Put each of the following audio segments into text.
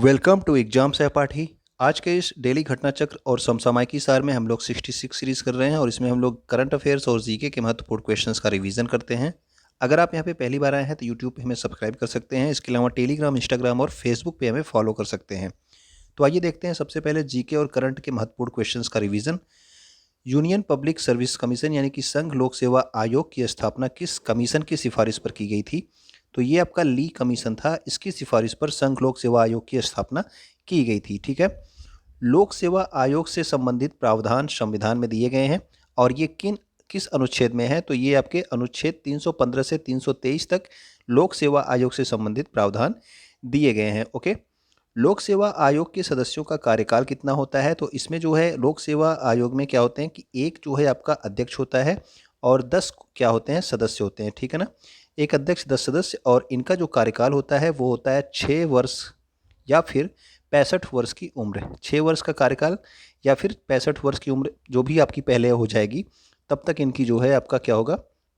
Welcome to exam सहपाठी। आज के इस डेली घटना चक्र और समसामयिकी सार में हम लोग 66 सीरीज कर रहे हैं और इसमें हम लोग करंट अफेयर्स और जीके के महत्वपूर्ण क्वेश्चंस का रिवीजन करते हैं। अगर आप यहाँ पे पहली बार आए हैं तो यूट्यूब पे हमें सब्सक्राइब कर सकते हैं। इसके अलावा टेलीग्राम, इंस्टाग्राम और फेसबुक पे हमें फॉलो कर सकते हैं। तो आइए देखते हैं सबसे पहले जीके और करंट के महत्वपूर्ण क्वेश्चंस का revision. Union public service commission यानी कि संघ लोक सेवा आयोग की स्थापना किस कमीशन की सिफारिश पर की गई थी? तो ये आपका ली कमीशन था। इसकी सिफारिश पर संघ लोक सेवा आयोग की स्थापना की गई थी। ठीक है। लोक सेवा आयोग से संबंधित प्रावधान संविधान में दिए गए हैं और ये किस अनुच्छेद में है? तो ये आपके अनुच्छेद 315 से 323 तक लोक सेवा आयोग से संबंधित प्रावधान दिए गए हैं। ओके। लोक सेवा आयोग के सदस्यों का कार्यकाल कितना होता है? तो इसमें जो है लोक सेवा आयोग में क्या होते हैं कि एक जो है आपका अध्यक्ष होता है और 10 क्या होते हैं? सदस्य होते हैं। ठीक है ना। एक अध्यक्ष, 10 सदस्य, और इनका जो कार्यकाल होता है वो होता है 6 वर्ष या फिर 65 वर्ष की उम्र। 6 वर्ष का कार्यकाल या फिर 65 वर्ष की उम्र, जो भी आपकी पहले हो जाएगी, तब तक इनकी जो है आपका क्या होगा?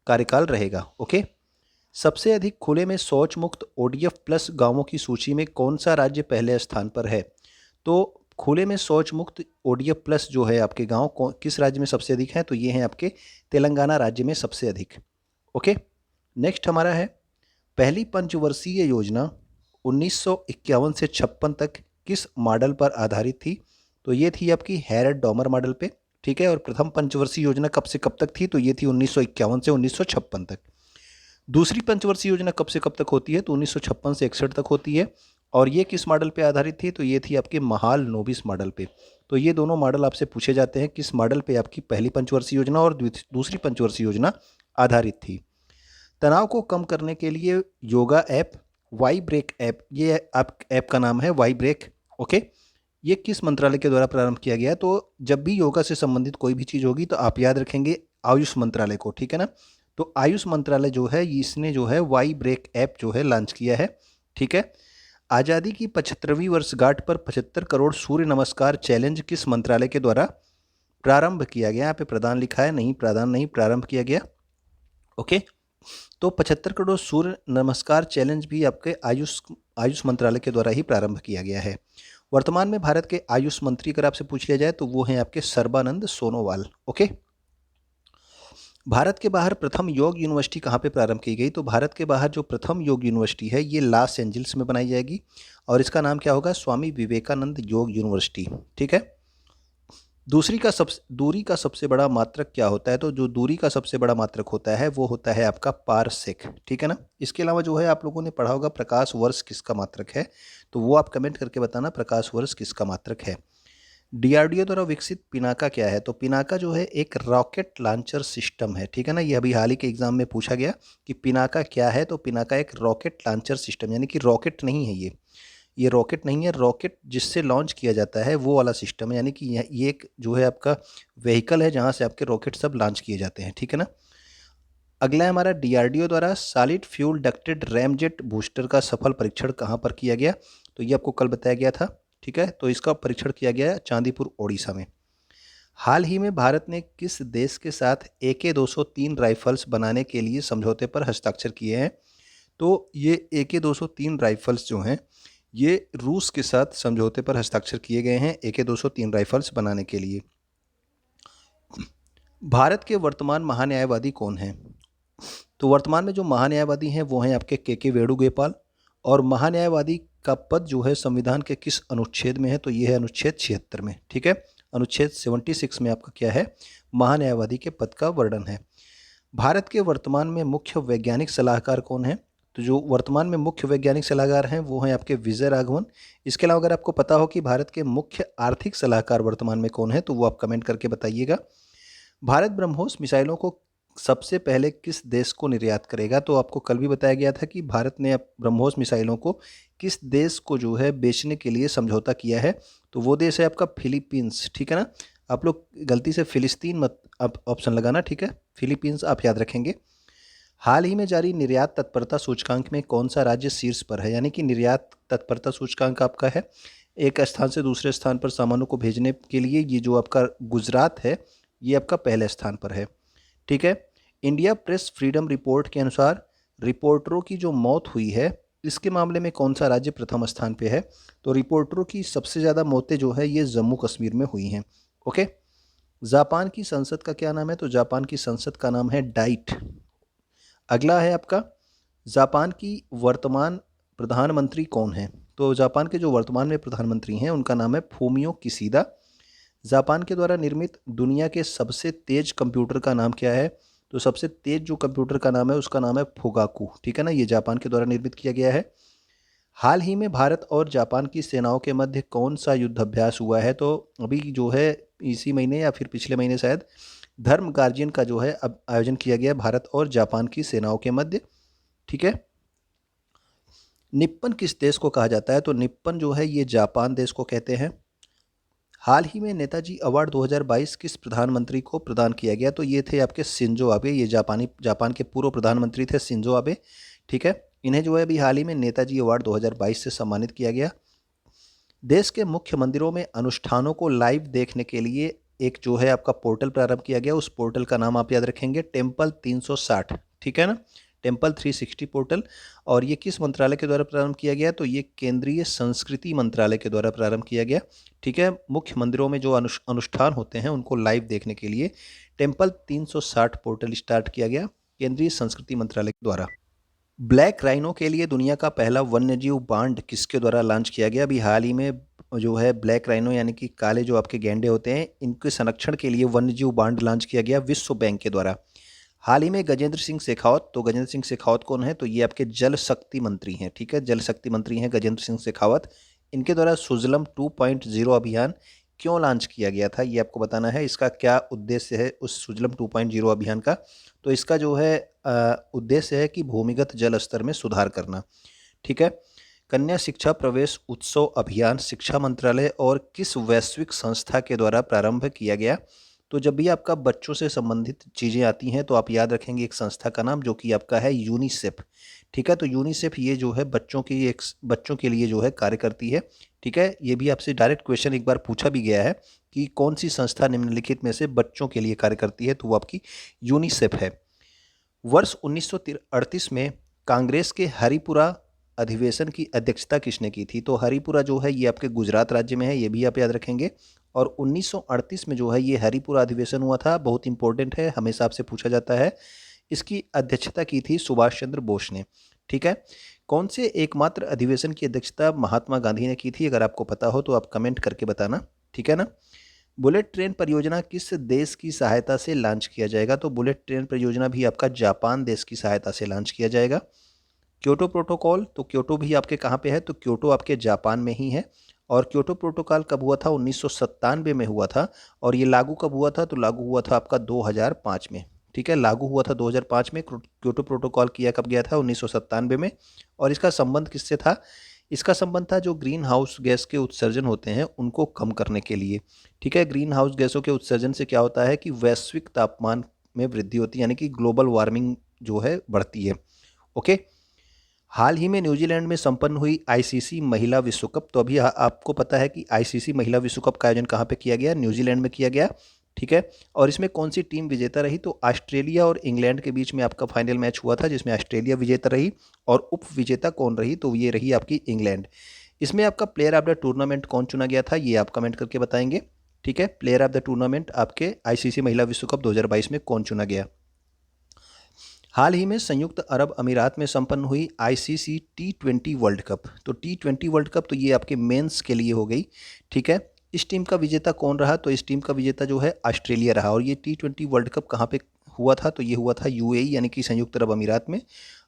कार्यकाल रहेगा। ओके। सबसे अधिक खुले में शौच मुक्त ओडीएफ प्लस गांवों की सूची में कौन सा राज्य पहले स्थान पर है? तो खुले में शौच मुक्त ओडीएफ प्लस जो है आपके गांव किस राज्य में सबसे अधिक है? तो ये हैं आपके तेलंगाना राज्य में सबसे अधिक। ओके। नेक्स्ट हमारा है पहली पंचवर्षीय योजना 1951 से 56 तक किस मॉडल पर आधारित थी? तो ये थी आपकी हैरड डॉमर मॉडल पे। ठीक है। और प्रथम पंचवर्षीय योजना कब से कब तक थी? तो ये थी 1951 से 1956 तक। दूसरी पंचवर्षीय योजना कब से कब तक होती है? तो 1956 से 61 तक होती है। और ये किस मॉडल पे आधारित थी? तो ये थी आपके महाल नोबिस मॉडल पे। तो ये दोनों मॉडल आपसे पूछे जाते हैं, किस मॉडल पे आपकी पहली पंचवर्षीय योजना और दूसरी पंचवर्षीय योजना आधारित थी। तनाव को कम करने के लिए yoga app, Y break app, ये आप ऐप का नाम है वाई ब्रेक। ओके। ये किस मंत्रालय के द्वारा प्रारंभ किया गया? तो जब भी योगा से संबंधित कोई भी चीज़ होगी तो आप याद रखेंगे आयुष मंत्रालय को। ठीक है ना। तो आयुष मंत्रालय जो है इसने जो है वाई ब्रेक ऐप जो है लॉन्च किया है। ठीक है। आज़ादी की 75वीं वर्षगांठ पर 75 करोड़ सूर्य नमस्कार चैलेंज किस मंत्रालय के द्वारा प्रारंभ किया गया? यहाँ पे प्रदान लिखा है, नहीं, प्रदान नहीं, प्रारंभ किया गया। ओके। तो 75 करोड़ सूर्य नमस्कार चैलेंज भी आपके आयुष मंत्रालय के द्वारा ही प्रारंभ किया गया है। वर्तमान में भारत के आयुष मंत्री अगर आपसे पूछ लिया जाए तो वो हैं आपके सर्बानंद सोनोवाल। ओके। भारत के बाहर प्रथम योग यूनिवर्सिटी कहाँ पे प्रारंभ की गई? तो भारत के बाहर जो प्रथम योग यूनिवर्सिटी है ये लॉस एंजल्स में बनाई जाएगी और इसका नाम क्या होगा? स्वामी विवेकानंद योग यूनिवर्सिटी। ठीक है। दूरी का सबसे बड़ा मात्रक क्या होता है? तो जो दूरी का सबसे बड़ा मात्रक होता है वो होता है आपका पारसेक। ठीक है ना। इसके अलावा जो है आप लोगों ने पढ़ा होगा प्रकाश वर्ष किसका मात्रक है? तो वो आप कमेंट करके बताना प्रकाश वर्ष किसका मात्रक है। डीआरडीओ द्वारा विकसित पिनाका क्या है? तो पिनाका जो है एक रॉकेट लॉन्चर सिस्टम है। ठीक है ना। ये अभी हाल ही के एग्जाम में पूछा गया कि पिनाका क्या है? तो पिनाका एक रॉकेट लॉन्चर सिस्टम, यानी कि रॉकेट नहीं है ये रॉकेट नहीं है। रॉकेट जिससे लॉन्च किया जाता है वो वाला सिस्टम है, यानी कि ये एक जो है आपका व्हीकल है जहाँ से आपके रॉकेट सब लॉन्च किए जाते हैं। ठीक है ना। अगला है हमारा डीआरडीओ द्वारा solid fuel ducted ramjet booster का सफल परीक्षण कहाँ पर किया गया? तो ये आपको कल बताया गया था। ठीक है। तो इसका परीक्षण किया गया चांदीपुर ओडिशा में। हाल ही में भारत ने किस देश के साथ AK-203 राइफल्स बनाने के लिए समझौते पर हस्ताक्षर किए हैं? तो ये AK-203 राइफल्स जो हैं ये रूस के साथ समझौते पर हस्ताक्षर किए गए हैं AK-203 राइफल्स बनाने के लिए। भारत के वर्तमान महान्यायवादी कौन हैं? तो वर्तमान में जो महान्यायवादी हैं वो हैं आपके के वेणुगोपाल। और महान्यायवादी का पद जो है संविधान के किस अनुच्छेद में है? तो ये है अनुच्छेद 76 में। ठीक है। अनुच्छेद 76 में आपका क्या है? महान्यायवादी के पद का वर्णन है। भारत के वर्तमान में मुख्य वैज्ञानिक सलाहकार कौन है? तो जो वर्तमान में मुख्य वैज्ञानिक सलाहकार हैं वो हैं आपके विजय राघवन। इसके अलावा अगर आपको पता हो कि भारत के मुख्य आर्थिक सलाहकार वर्तमान में कौन है तो वो आप कमेंट करके बताइएगा। भारत ब्रह्मोस मिसाइलों को सबसे पहले किस देश को निर्यात करेगा? तो आपको कल भी बताया गया था कि भारत ने ब्रह्मोस मिसाइलों को किस देश को जो है बेचने के लिए समझौता किया है? तो वो देश है आपका फिलीपींस। ठीक है ना। आप लोग गलती से फिलिस्तीन मत आप ऑप्शन लगाना। ठीक है। फिलीपींस आप याद रखेंगे। हाल ही में जारी निर्यात तत्परता सूचकांक में कौन सा राज्य शीर्ष पर है? यानी कि निर्यात तत्परता सूचकांक आपका है एक स्थान से दूसरे स्थान पर सामानों को भेजने के लिए, ये जो आपका गुजरात है ये आपका पहले स्थान पर है। ठीक है। इंडिया प्रेस फ्रीडम रिपोर्ट के अनुसार रिपोर्टरों की जो मौत हुई है इसके मामले में कौन सा राज्य प्रथम स्थान पे है? तो रिपोर्टरों की सबसे ज़्यादा मौतें जो है ये जम्मू कश्मीर में हुई हैं। ओके। जापान की संसद का क्या नाम है? तो जापान की संसद का नाम है डाइट। अगला है आपका, जापान की वर्तमान प्रधानमंत्री कौन है? तो जापान के जो वर्तमान में प्रधानमंत्री हैं उनका नाम है फूमियो किसीदा। जापान के द्वारा निर्मित दुनिया के सबसे तेज कंप्यूटर का नाम क्या है? तो सबसे तेज जो कंप्यूटर का नाम है उसका नाम है फुगाकू। ठीक है ना, ये जापान के द्वारा निर्मित किया गया है। हाल ही में भारत और जापान की सेनाओं के मध्य कौन सा युद्ध अभ्यास हुआ है? तो अभी जो है इसी महीने या फिर पिछले महीने शायद धर्म गार्जियन का जो है अब आयोजन किया गया भारत और जापान की सेनाओं के मध्य। ठीक है। निप्पन किस देश को कहा जाता है? तो निप्पन जो है ये जापान देश को कहते हैं। हाल ही में नेताजी अवार्ड 2022 किस प्रधानमंत्री को प्रदान किया गया? तो ये थे आपके शिंजो आबे। ये जापान के पूर्व प्रधानमंत्री थे शिंजो आबे। ठीक है। इन्हें जो है अभी हाल ही में नेताजी अवार्ड 2022 से सम्मानित किया गया। देश के मुख्य मंदिरों में अनुष्ठानों को लाइव देखने के लिए एक जो है आपका पोर्टल प्रारंभ किया गया। उस पोर्टल का नाम आप याद रखेंगे, टेम्पल 360। ठीक है ना, टेम्पल 360 पोर्टल। और ये किस मंत्रालय के द्वारा प्रारंभ किया गया? तो ये केंद्रीय संस्कृति मंत्रालय के द्वारा प्रारंभ किया गया। ठीक है। मुख्य मंदिरों में जो अनुष्ठान होते हैं उनको लाइव देखने के लिए टेम्पल 360 पोर्टल स्टार्ट किया गया केंद्रीय संस्कृति मंत्रालय के द्वारा। ब्लैक राइनो के लिए दुनिया का पहला वन्यजीव बांड किसके द्वारा लॉन्च किया गया? अभी हाल ही में जो है ब्लैक राइनो यानी कि काले जो आपके गैंडे होते हैं इनके संरक्षण के लिए वन्यजीव बांड लॉन्च किया गया विश्व बैंक के द्वारा। हाल ही में गजेंद्र सिंह शेखावत, तो गजेंद्र सिंह शेखावत कौन है? तो ये आपके जल शक्ति मंत्री हैं। ठीक है, जल शक्ति मंत्री हैं गजेंद्र सिंह शेखावत। इनके द्वारा सुजलम 2.0 अभियान क्यों लॉन्च किया गया था ये आपको बताना है। इसका क्या उद्देश्य है उस सुजलम 2.0 अभियान का? तो इसका जो है उद्देश्य है कि भूमिगत जल स्तर में सुधार करना। ठीक है। कन्या शिक्षा प्रवेश उत्सव अभियान शिक्षा मंत्रालय और किस वैश्विक संस्था के द्वारा प्रारंभ किया गया? तो जब भी आपका बच्चों से संबंधित चीज़ें आती हैं तो आप याद रखेंगे एक संस्था का नाम जो कि आपका है यूनिसेफ। ठीक है, तो यूनिसेफ ये जो है बच्चों के लिए जो है कार्य करती है। ठीक है, ये भी आपसे डायरेक्ट क्वेश्चन एक बार पूछा भी गया है कि कौन सी संस्था निम्नलिखित में से बच्चों के लिए कार्य करती है? तो वो आपकी यूनिसेफ है। वर्ष 1938 में कांग्रेस के हरिपुरा अधिवेशन की अध्यक्षता किसने की थी? तो हरिपुरा जो है ये आपके गुजरात राज्य में है, ये भी आप याद रखेंगे। और 1938 में जो है ये हरिपुरा अधिवेशन हुआ था, बहुत इंपॉर्टेंट है, हमेशा आपसे पूछा जाता है। इसकी अध्यक्षता की थी सुभाष चंद्र बोस ने। ठीक है। कौन से एकमात्र अधिवेशन की अध्यक्षता महात्मा गांधी ने की थी? अगर आपको पता हो तो आप कमेंट करके बताना। ठीक है ना। बुलेट ट्रेन परियोजना किस देश की सहायता से लॉन्च किया जाएगा? तो बुलेट ट्रेन परियोजना भी आपका जापान देश की सहायता से लॉन्च किया जाएगा। क्योटो प्रोटोकॉल, तो क्योटो भी आपके कहाँ पे है? तो क्योटो आपके जापान में ही है। और क्योटो प्रोटोकॉल कब हुआ था? 1997 में हुआ था। और ये लागू कब हुआ था? तो लागू हुआ था आपका 2005 में। ठीक है, लागू हुआ था 2005 में। क्योटो प्रोटोकॉल किया कब गया था? 1997 में। और इसका संबंध किससे था? इसका संबंध था जो ग्रीन हाउस गैस के उत्सर्जन होते हैं उनको कम करने के लिए। ठीक है, ग्रीन हाउस गैसों के उत्सर्जन से क्या होता है कि वैश्विक तापमान में वृद्धि होती है, यानी कि ग्लोबल वार्मिंग जो है बढ़ती है। ओके। हाल ही में न्यूजीलैंड में संपन्न हुई आईसीसी महिला विश्व कप, तो अभी आपको पता है कि आईसीसी महिला विश्व कप का आयोजन कहाँ पे किया गया? न्यूजीलैंड में किया गया। ठीक है। और इसमें कौन सी टीम विजेता रही? तो ऑस्ट्रेलिया और इंग्लैंड के बीच में आपका फाइनल मैच हुआ था जिसमें ऑस्ट्रेलिया विजेता रही। और उप विजेता कौन रही? तो ये रही आपकी इंग्लैंड। इसमें आपका प्लेयर ऑफ द टूर्नामेंट कौन चुना गया था? ये आप कमेंट करके बताएंगे। ठीक है, प्लेयर ऑफ द टूर्नामेंट आपके आईसीसी महिला विश्व कप 2022 में कौन चुना गया? हाल ही में संयुक्त अरब अमीरात में संपन्न हुई आईसीसी T20 वर्ल्ड कप, तो T20 वर्ल्ड कप तो ये आपके मेंस के लिए हो गई। ठीक है, इस टीम का विजेता कौन रहा? तो इस टीम का विजेता जो है ऑस्ट्रेलिया रहा। और ये T20 वर्ल्ड कप कहाँ पे हुआ था? तो ये हुआ था यूएई यानी कि संयुक्त अरब अमीरात में।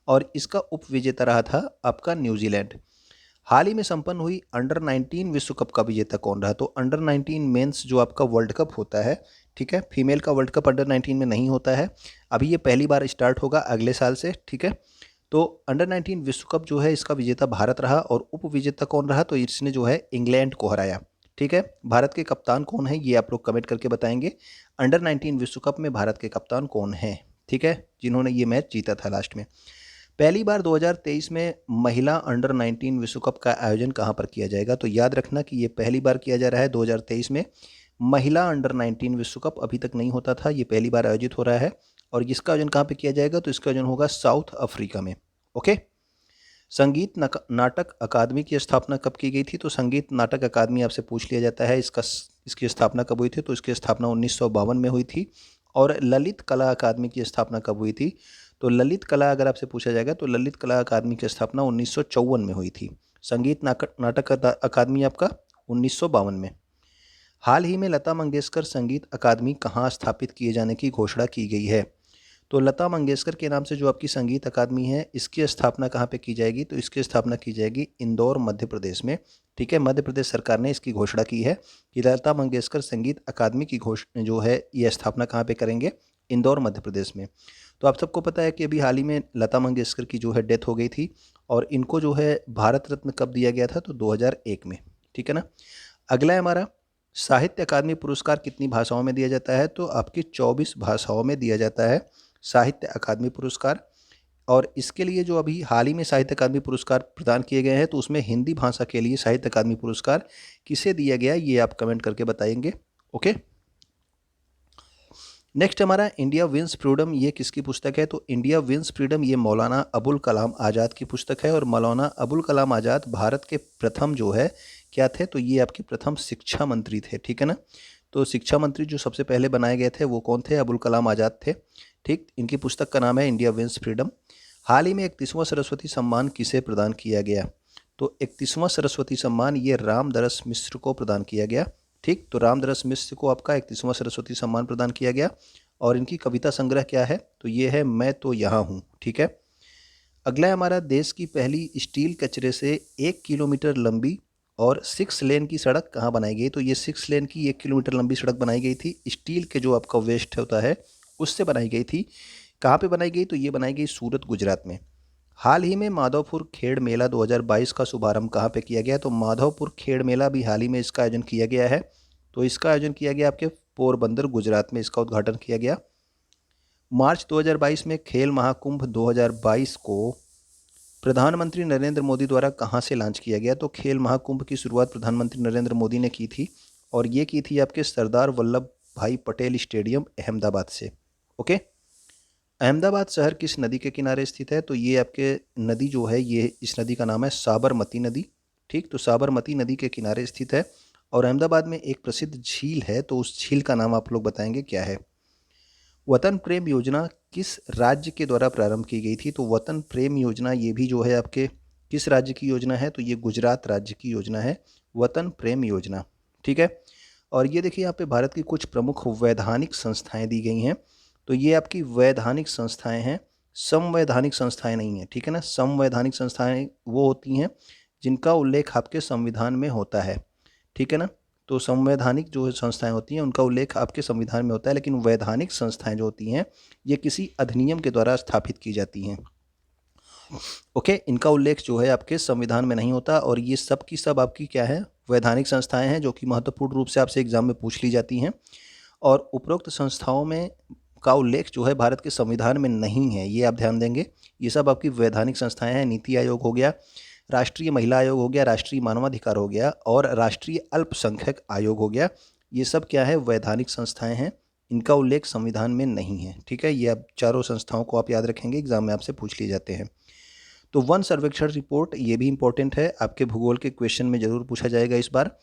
और इसका उप विजेता रहा था आपका न्यूजीलैंड। हाल ही में संपन्न हुई अंडर 19 विश्व कप का विजेता कौन रहा? तो अंडर 19 मेंस जो आपका वर्ल्ड कप होता है, ठीक है, फीमेल का वर्ल्ड कप अंडर 19 में नहीं होता है, अभी ये पहली बार स्टार्ट होगा अगले साल से। ठीक है, तो अंडर 19 विश्व कप जो है इसका विजेता भारत रहा। और उप विजेता कौन रहा? तो इसने जो है इंग्लैंड को हराया। ठीक है, भारत के कप्तान कौन है ये आप लोग कमेंट करके बताएंगे। अंडर 19 विश्व कप में भारत के कप्तान कौन है? ठीक है, जिन्होंने ये मैच जीता था लास्ट में। पहली बार 2023 में महिला अंडर 19 विश्व कप का आयोजन कहाँ पर किया जाएगा? तो याद रखना कि ये पहली बार किया जा रहा है 2023 में। महिला अंडर 19 विश्व कप अभी तक नहीं होता था, ये पहली बार आयोजित हो रहा है। और इसका आयोजन कहाँ पे किया जाएगा? तो इसका आयोजन होगा साउथ अफ्रीका में। ओके, संगीत नाटक अकादमी की स्थापना कब की गई थी? तो संगीत नाटक अकादमी आपसे पूछ लिया जाता है, इसकी स्थापना कब हुई थी? तो इसकी स्थापना 1952 में हुई थी। और ललित कला अकादमी की स्थापना कब हुई थी? तो ललित कला अगर आपसे पूछा जाएगा तो ललित कला अकादमी की स्थापना 1954 में हुई थी। संगीत नाटक अकादमी आपका 1952 में। हाल ही में लता मंगेशकर संगीत अकादमी कहाँ स्थापित किए जाने की घोषणा की गई है? तो लता मंगेशकर के नाम से जो आपकी संगीत अकादमी है, इसकी स्थापना कहाँ पे की जाएगी? तो इसकी स्थापना की जाएगी इंदौर, मध्य प्रदेश में। ठीक है, मध्य प्रदेश सरकार ने इसकी घोषणा की है कि लता मंगेशकर संगीत अकादमी की घोषणा जो है ये स्थापना कहाँ पे करेंगे? इंदौर, मध्य प्रदेश में। तो आप सबको पता है कि अभी हाल ही में लता मंगेशकर की जो है डेथ हो गई थी, और इनको जो है भारत रत्न कब दिया गया था? तो 2001 में। ठीक है ना। अगला है हमारा, साहित्य अकादमी पुरस्कार कितनी भाषाओं में दिया जाता है? तो आपकी 24 भाषाओं में दिया जाता है साहित्य अकादमी पुरस्कार। और इसके लिए जो अभी हाल ही में साहित्य अकादमी पुरस्कार प्रदान किए गए हैं, तो उसमें हिंदी भाषा के लिए साहित्य अकादमी पुरस्कार किसे दिया गया, ये आप कमेंट करके बताएंगे। ओके। नेक्स्ट हमारा इंडिया विंस फ्रीडम, ये किसकी पुस्तक है? तो इंडिया विंस फ्रीडम ये मौलाना अबुल कलाम आज़ाद की पुस्तक है। और मौलाना अबुल कलाम आज़ाद भारत के प्रथम जो है क्या थे? तो ये आपके प्रथम शिक्षा मंत्री थे। ठीक है ना। तो शिक्षा मंत्री जो सबसे पहले बनाए गए थे वो कौन थे? अबुल कलाम आज़ाद थे। ठीक, इनकी पुस्तक का नाम है इंडिया विंस फ्रीडम। हाल ही में 31वां सरस्वती सम्मान किसे प्रदान किया गया? तो 31वां सरस्वती सम्मान ये रामदरस मिश्र को प्रदान किया गया। ठीक, तो रामदरस मिश्र को आपका 31वां सरस्वती सम्मान प्रदान किया गया। और इनकी कविता संग्रह क्या है? तो ये है मैं तो यहाँ हूँ। ठीक है। अगला है हमारा, देश की पहली स्टील कचरे से 1 किलोमीटर लंबी और 6 लेन की सड़क कहाँ बनाई गई? तो ये 6 लेन की 1 किलोमीटर लंबी सड़क बनाई गई थी, स्टील के जो आपका वेस्ट होता है उससे बनाई गई थी। कहाँ पे बनाई गई? तो ये बनाई गई सूरत, गुजरात में। हाल ही में माधवपुर खेड़ मेला 2022 का शुभारंभ कहाँ पे किया गया? तो माधवपुर खेड़ मेला भी हाल ही में इसका आयोजन किया गया है। तो इसका आयोजन किया गया आपके पोरबंदर, गुजरात में इसका उद्घाटन किया गया। मार्च 2022 में खेल महाकुंभ 2022 को प्रधानमंत्री नरेंद्र मोदी द्वारा कहाँ से लॉन्च किया गया? तो खेल महाकुंभ की शुरुआत प्रधानमंत्री नरेंद्र मोदी ने की थी, और ये की थी आपके सरदार वल्लभ भाई पटेल स्टेडियम, अहमदाबाद से। ओके। अहमदाबाद शहर किस नदी के किनारे स्थित है? तो ये आपके नदी जो है, ये इस नदी का नाम है साबरमती नदी। ठीक, तो साबरमती नदी के किनारे स्थित है। और अहमदाबाद में एक प्रसिद्ध झील है, तो उस झील का नाम आप लोग बताएंगे क्या है? वतन प्रेम योजना किस राज्य के द्वारा प्रारंभ की गई थी? तो वतन प्रेम योजना ये भी जो है आपके किस राज्य की योजना है? तो ये गुजरात राज्य की योजना है, वतन प्रेम योजना। ठीक है। और ये देखिए यहाँ पे भारत की कुछ प्रमुख वैधानिक संस्थाएं दी गई हैं। तो ये आपकी वैधानिक संस्थाएं हैं, संवैधानिक संस्थाएं नहीं है। ठीक है ना। संवैधानिक संस्थाएं वो होती हैं जिनका उल्लेख आपके संविधान में होता है। ठीक है ना। तो संवैधानिक जो संस्थाएं होती हैं उनका उल्लेख आपके संविधान में होता है, लेकिन वैधानिक संस्थाएं जो होती हैं ये किसी अधिनियम के द्वारा स्थापित की जाती हैं। ओके, इनका उल्लेख जो है आपके संविधान में नहीं होता। और ये सब की सब आपकी क्या है? वैधानिक संस्थाएं हैं, जो कि महत्वपूर्ण रूप से आपसे एग्जाम में पूछ ली जाती हैं। और उपरोक्त संस्थाओं में का उल्लेख जो है भारत के संविधान में नहीं है, ये आप ध्यान देंगे। ये सब आपकी वैधानिक संस्थाएं हैं। नीति आयोग हो गया, राष्ट्रीय महिला आयोग हो गया, राष्ट्रीय मानवाधिकार हो गया, और राष्ट्रीय अल्पसंख्यक आयोग हो गया। ये सब क्या है? वैधानिक संस्थाएं हैं, इनका उल्लेख संविधान में नहीं है। ठीक है, ये आप चारों संस्थाओं को आप याद रखेंगे, एग्जाम में आपसे पूछ लिए जाते हैं। तो वन सर्वेक्षण रिपोर्ट ये भी इंपॉर्टेंट है, आपके भूगोल के क्वेश्चन में जरूर पूछा जाएगा इस बार।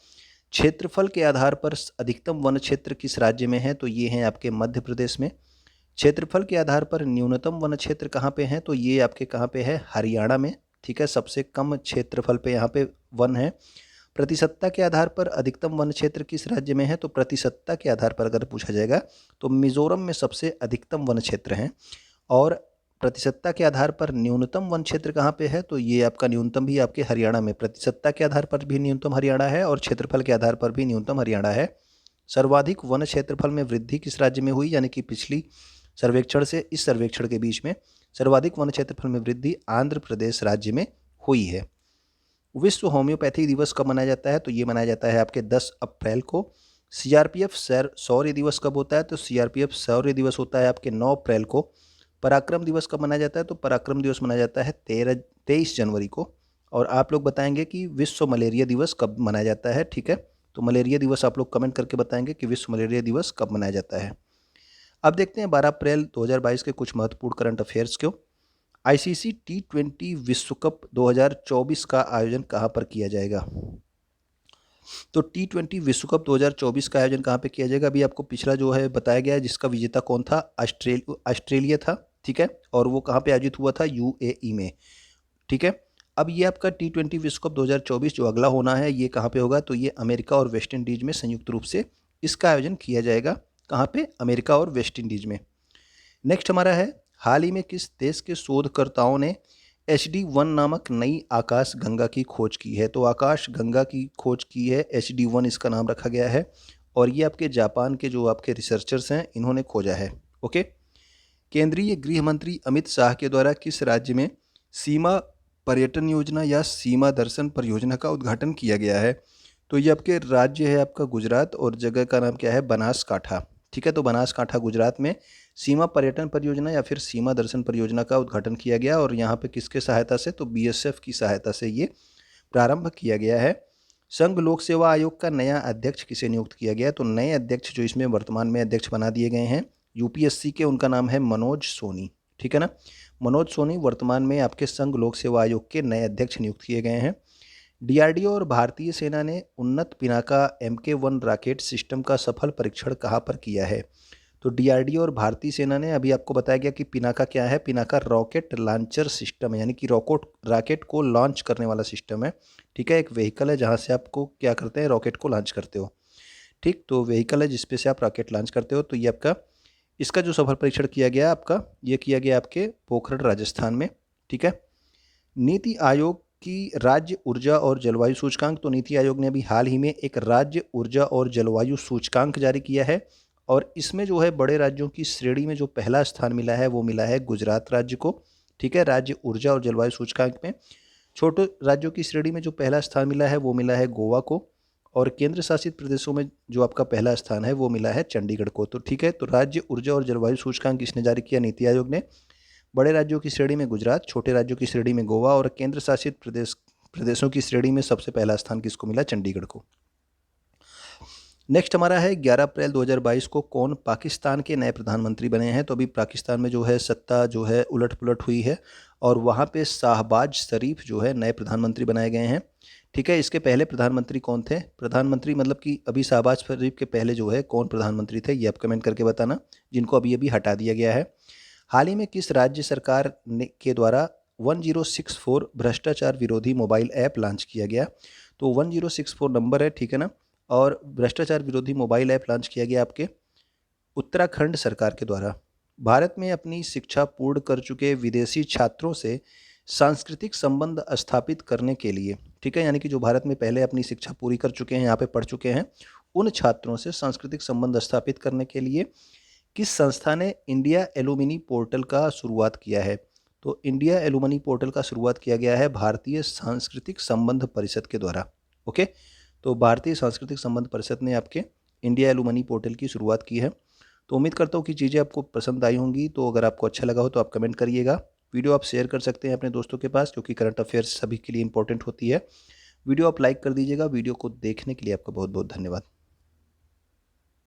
क्षेत्रफल के आधार पर अधिकतम वन क्षेत्र किस राज्य में है? तो ये है आपके मध्य प्रदेश में। क्षेत्रफल के आधार पर न्यूनतम वन क्षेत्र कहाँ पे है? तो ये आपके कहाँ पे है? हरियाणा में। ठीक है, सबसे कम क्षेत्रफल पे यहाँ पे वन है। प्रतिशतता के आधार पर अधिकतम वन क्षेत्र किस राज्य में है? तो प्रतिशतता के आधार पर अगर पूछा जाएगा तो मिजोरम में सबसे अधिकतम वन क्षेत्र हैं। और प्रतिशतता के आधार पर न्यूनतम वन क्षेत्र कहाँ पे है? तो ये आपका न्यूनतम भी आपके हरियाणा में, प्रतिशतता के आधार पर भी न्यूनतम हरियाणा है और क्षेत्रफल के आधार पर भी न्यूनतम हरियाणा है। सर्वाधिक वन क्षेत्रफल में वृद्धि किस राज्य में हुई? यानी कि पिछली सर्वेक्षण से इस सर्वेक्षण के बीच में सर्वाधिक वन क्षेत्रफल में वृद्धि आंध्र प्रदेश राज्य में हुई है। विश्व होम्योपैथी दिवस कब मनाया जाता है? तो ये मनाया जाता है आपके 10 अप्रैल को। सीआरपीएफ शौर्य दिवस कब होता है? तो सीआरपीएफ शौर्य दिवस होता है आपके 9 अप्रैल को। पराक्रम दिवस कब मनाया जाता है? तो पराक्रम दिवस मनाया जाता है 23 जनवरी को। और आप लोग बताएंगे कि विश्व मलेरिया दिवस कब मनाया जाता है। ठीक है, तो मलेरिया दिवस आप लोग कमेंट करके बताएंगे कि विश्व मलेरिया दिवस कब मनाया जाता है। अब देखते हैं 12 अप्रैल 2022 के कुछ महत्वपूर्ण करंट अफेयर्स को। आईसीसी T20 विश्व कप 2024 का आयोजन कहाँ पर किया जाएगा? तो T20 विश्व कप 2024 का आयोजन कहाँ पे किया जाएगा? अभी आपको पिछला जो है बताया गया है, जिसका विजेता कौन था? ऑस्ट्रेलिया था, ठीक है। और वो कहाँ पे आयोजित हुआ था? यूएई में, ठीक है। अब ये आपका T20 विश्व कप 2024 जो अगला होना है, ये कहाँ पे होगा? तो ये अमेरिका और वेस्ट इंडीज में संयुक्त रूप से इसका आयोजन किया जाएगा। कहाँ पे? अमेरिका और वेस्ट इंडीज में। नेक्स्ट हमारा है, हाल ही में किस देश के शोधकर्ताओं ने HD1 नामक नई आकाश गंगा की खोज की है? तो आकाश गंगा की खोज की है, HD1 इसका नाम रखा गया है, और ये आपके जापान के जो आपके रिसर्चर्स हैं, इन्होंने खोजा है। ओके। केंद्रीय गृह मंत्री अमित शाह के द्वारा किस राज्य में सीमा पर्यटन योजना या सीमा दर्शन परियोजना का उद्घाटन किया गया है? तो ये आपके राज्य है आपका गुजरात, और जगह का नाम क्या है? बनासकाठा, ठीक है। तो बनासकाठा गुजरात में सीमा पर्यटन परियोजना या फिर सीमा दर्शन परियोजना का उद्घाटन किया गया, और यहाँ पे किसके सहायता से? तो BSF की सहायता से ये प्रारंभ किया गया है। संघ लोक सेवा आयोग का नया अध्यक्ष किसे नियुक्त किया गया? तो नए अध्यक्ष जो इसमें वर्तमान में अध्यक्ष बना दिए गए हैं UPSC के, उनका नाम है मनोज सोनी, ठीक है ना। मनोज सोनी वर्तमान में आपके संघ लोक सेवा आयोग के नए अध्यक्ष नियुक्त किए गए हैं। DRDO और भारतीय सेना ने उन्नत पिनाका MK1 रॉकेट सिस्टम का सफल परीक्षण कहाँ पर किया है? तो DRDO और भारतीय सेना ने, अभी आपको बताया गया कि पिनाका क्या है? पिनाका रॉकेट लॉन्चर सिस्टम है, यानी कि रॉकेट को लॉन्च करने वाला सिस्टम है, ठीक है। एक व्हीकल है जहाँ से आपको क्या करते हैं? रॉकेट को लॉन्च करते हो, ठीक। तो व्हीकल है जिसपे से आप रॉकेट लॉन्च करते हो। तो ये आपका इसका जो सफल परीक्षण किया गया आपका, ये किया गया आपके पोखरण राजस्थान में, ठीक है। नीति आयोग की राज्य ऊर्जा और जलवायु सूचकांक, तो नीति आयोग ने अभी हाल ही में एक राज्य ऊर्जा और जलवायु सूचकांक जारी किया है, और इसमें जो है बड़े राज्यों की श्रेणी में जो पहला स्थान मिला है वो मिला है गुजरात राज्य को, ठीक है, राज्य ऊर्जा और जलवायु सूचकांक में। छोटे राज्यों की श्रेणी में जो पहला स्थान मिला है वो मिला है गोवा को, और केंद्र शासित प्रदेशों में जो आपका पहला स्थान है वो मिला है चंडीगढ़ को। तो ठीक है, तो राज्य ऊर्जा और जलवायु सूचकांक इसने जारी किया नीति आयोग ने। बड़े राज्यों की श्रेणी में गुजरात, छोटे राज्यों की श्रेणी में गोवा, और केंद्र शासित प्रदेशों की श्रेणी में सबसे पहला स्थान किसको मिला? चंडीगढ़ को। नेक्स्ट हमारा है 11 अप्रैल 2022 को कौन पाकिस्तान के नए प्रधानमंत्री बने हैं? तो अभी पाकिस्तान में जो है सत्ता जो है उलट पुलट हुई है, और वहाँ पे शाहबाज शरीफ जो है नए प्रधानमंत्री बनाए गए हैं, ठीक है। इसके पहले प्रधानमंत्री कौन थे? प्रधानमंत्री मतलब कि अभी शाहबाज शरीफ के पहले जो है कौन प्रधानमंत्री थे, ये आप कमेंट करके बताना, जिनको अभी अभी हटा दिया गया है। हाल ही में किस राज्य सरकार के द्वारा 1064 भ्रष्टाचार विरोधी मोबाइल ऐप लॉन्च किया गया? तो 1064 नंबर है, ठीक है ना। और भ्रष्टाचार विरोधी मोबाइल ऐप लॉन्च किया गया आपके उत्तराखंड सरकार के द्वारा। भारत में अपनी शिक्षा पूर्ण कर चुके विदेशी छात्रों से सांस्कृतिक संबंध स्थापित करने के लिए, ठीक है, यानी कि जो भारत में पहले अपनी शिक्षा पूरी कर चुके हैं, यहाँ पे पढ़ चुके हैं, उन छात्रों से सांस्कृतिक संबंध स्थापित करने के लिए किस संस्था ने इंडिया एलुमिनी पोर्टल का शुरुआत किया है? तो इंडिया एलुमिनी पोर्टल का शुरुआत किया गया है भारतीय सांस्कृतिक संबंध परिषद के द्वारा। ओके, तो भारतीय सांस्कृतिक संबंध परिषद ने आपके इंडिया एलुमिनी पोर्टल की शुरुआत की है। तो उम्मीद करता हूँ कि चीज़ें आपको पसंद आई होंगी। तो अगर आपको अच्छा लगा हो तो आप कमेंट करिएगा। वीडियो आप शेयर कर सकते हैं अपने दोस्तों के पास, क्योंकि करंट अफेयर्स सभी के लिए इंपॉर्टेंट होती है। वीडियो आप लाइक कर दीजिएगा। वीडियो को देखने के लिए आपका बहुत बहुत धन्यवाद।